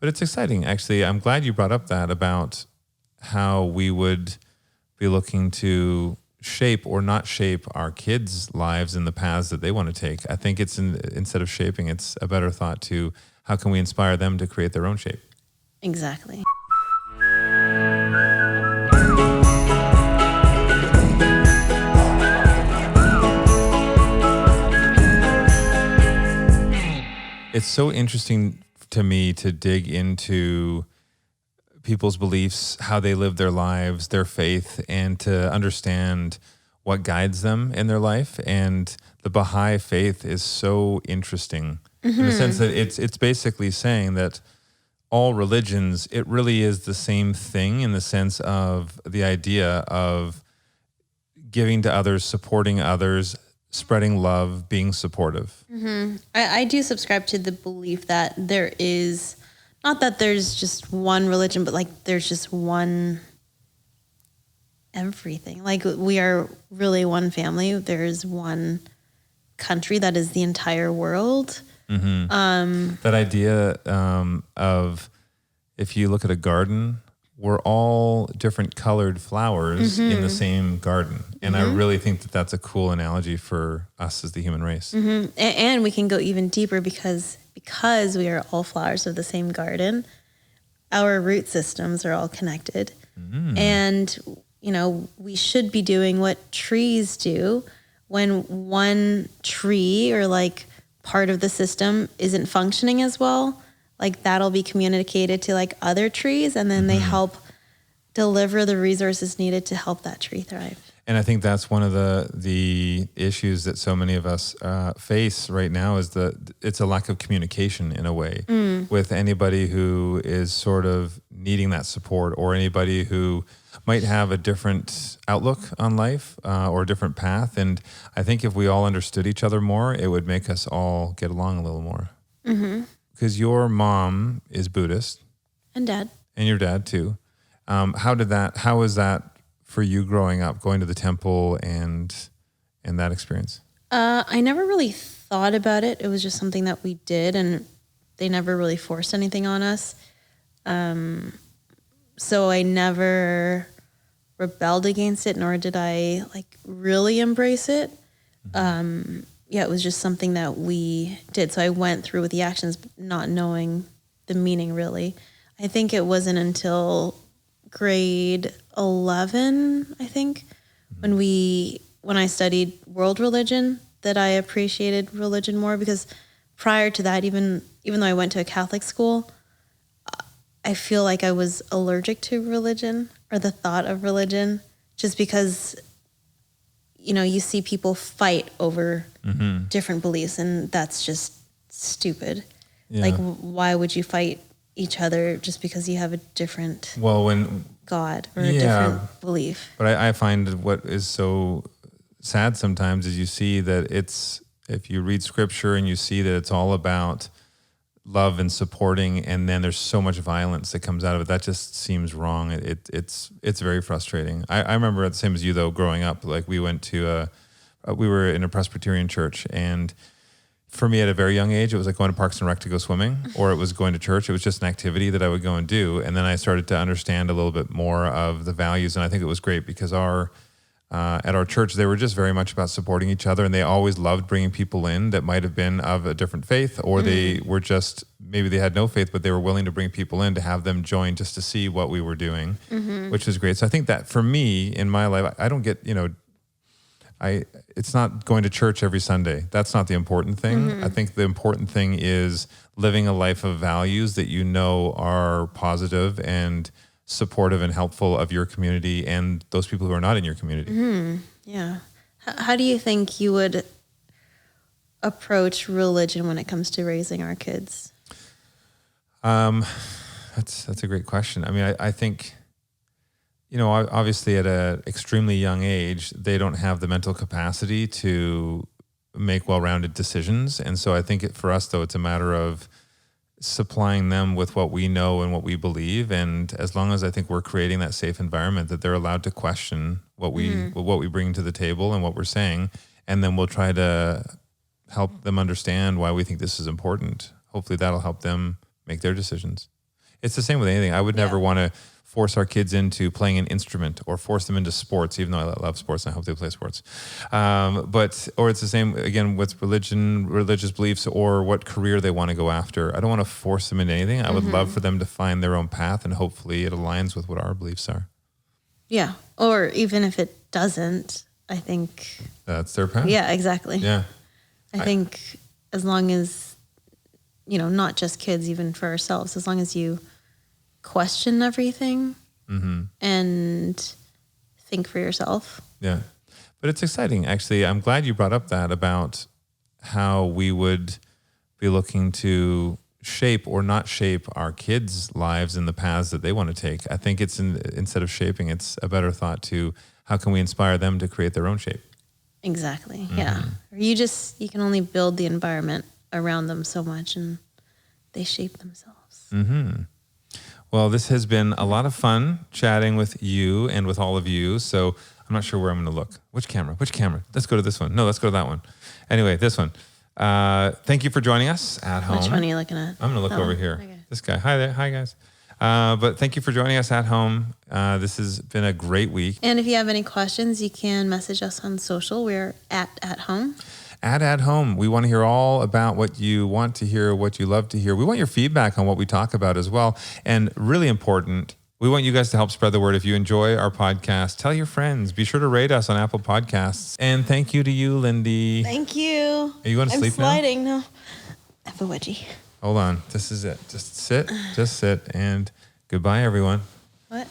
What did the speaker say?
But it's exciting, actually. I'm glad you brought up that about how we would be looking to shape or not shape our kids' lives in the paths that they want to take. I think instead of shaping, it's a better thought to how can we inspire them to create their own shape. Exactly. It's so interesting to me to dig into people's beliefs, how they live their lives, their faith, and to understand what guides them in their life. And the Baha'i faith is so interesting in the sense that it's basically saying that all religions, it really is the same thing in the sense of the idea of giving to others, supporting others, spreading love, being supportive. I do subscribe to the belief that there is, not that there's just one religion, but like there's just one everything. Like we are really one family. There's one country that is the entire world. That idea of if you look at a garden, we're all different colored flowers in the same garden. And I really think that that's a cool analogy for us as the human race. And we can go even deeper because we are all flowers of the same garden. Our root systems are all connected. And, you know, we should be doing what trees do when one tree or like part of the system isn't functioning as well. Like that'll be communicated to like other trees, and then they help deliver the resources needed to help that tree thrive. And I think that's one of the issues that so many of us face right now is it's a lack of communication in a way with anybody who is sort of needing that support, or anybody who might have a different outlook on life or a different path. And I think if we all understood each other more, it would make us all get along a little more. Because your mom is Buddhist. And dad. And your dad too. How was that for you growing up, going to the temple and that experience? I never really thought about it. It was just something that we did, and they never really forced anything on us. So I never rebelled against it, nor did I like really embrace it. Yeah, it was just something that we did. So I went through with the actions, not knowing the meaning really. I think it wasn't until grade 11, I think, when I studied world religion that I appreciated religion more, because prior to that, even though I went to a Catholic school, I feel like I was allergic to religion or the thought of religion, just because, you know, you see people fight over different beliefs, and that's just stupid. Yeah. Like, why would you fight each other just because you have a different God or a different belief? But I find what is so sad sometimes is you see that if you read scripture and you see that it's all about love and supporting, and then there's so much violence that comes out of it, that just seems wrong. It's very frustrating. I remember the same as you though, growing up, like we were in a Presbyterian church, and for me at a very young age, it was like going to Parks and Rec to go swimming, or it was going to church. It was just an activity that I would go and do. And then I started to understand a little bit more of the values. And I think it was great because at our church, they were just very much about supporting each other. And they always loved bringing people in that might have been of a different faith, or they were just, maybe they had no faith, but they were willing to bring people in to have them join just to see what we were doing, which was great. So I think that for me in my life, I don't get, it's not going to church every Sunday. That's not the important thing. I think the important thing is living a life of values that you know are positive and supportive and helpful of your community and those people who are not in your community. Yeah. How do you think you would approach religion when it comes to raising our kids? That's a great question. I mean, I think, obviously at an extremely young age, they don't have the mental capacity to make well-rounded decisions. And so I think for us, though, it's a matter of supplying them with what we know and what we believe. And as long as I think we're creating that safe environment that they're allowed to question what we bring to the table and what we're saying, and then we'll try to help them understand why we think this is important. Hopefully that'll help them make their decisions. It's the same with anything. I would never want to force our kids into playing an instrument or force them into sports, even though I love sports and I hope they play sports. Or it's the same, again, with religion, religious beliefs, or what career they want to go after. I don't want to force them into anything. I would love for them to find their own path, and hopefully it aligns with what our beliefs are. Yeah. Or even if it doesn't, I think that's their path. Yeah, exactly. Yeah. I think as long as, not just kids, even for ourselves, as long as you question everything and think for yourself. Yeah. But it's exciting. Actually, I'm glad you brought up that about how we would be looking to shape or not shape our kids' lives in the paths that they want to take. I think it's instead of shaping, it's a better thought to how can we inspire them to create their own shape. Exactly. Yeah. You can only build the environment around them so much, and they shape themselves. Well, this has been a lot of fun chatting with you and with all of you. So I'm not sure where I'm going to look. Which camera? Let's go to this one. No, let's go to that one. Anyway, this one. Thank you for joining us at home. Which one are you looking at? I'm going to look over here. Okay. This guy. Hi there. Hi, guys. But thank you for joining us at home. This has been a great week. And if you have any questions, you can message us on social. We're at home. At home. We want to hear all about what you want to hear, what you love to hear. We want your feedback on what we talk about as well. And really important, we want you guys to help spread the word. If you enjoy our podcast, tell your friends. Be sure to rate us on Apple Podcasts. And thank you to you, Lindy. Thank you. Are you going to sleep now? I'm sliding. No. I have a wedgie. Hold on. This is it. Just sit, and goodbye, everyone. What?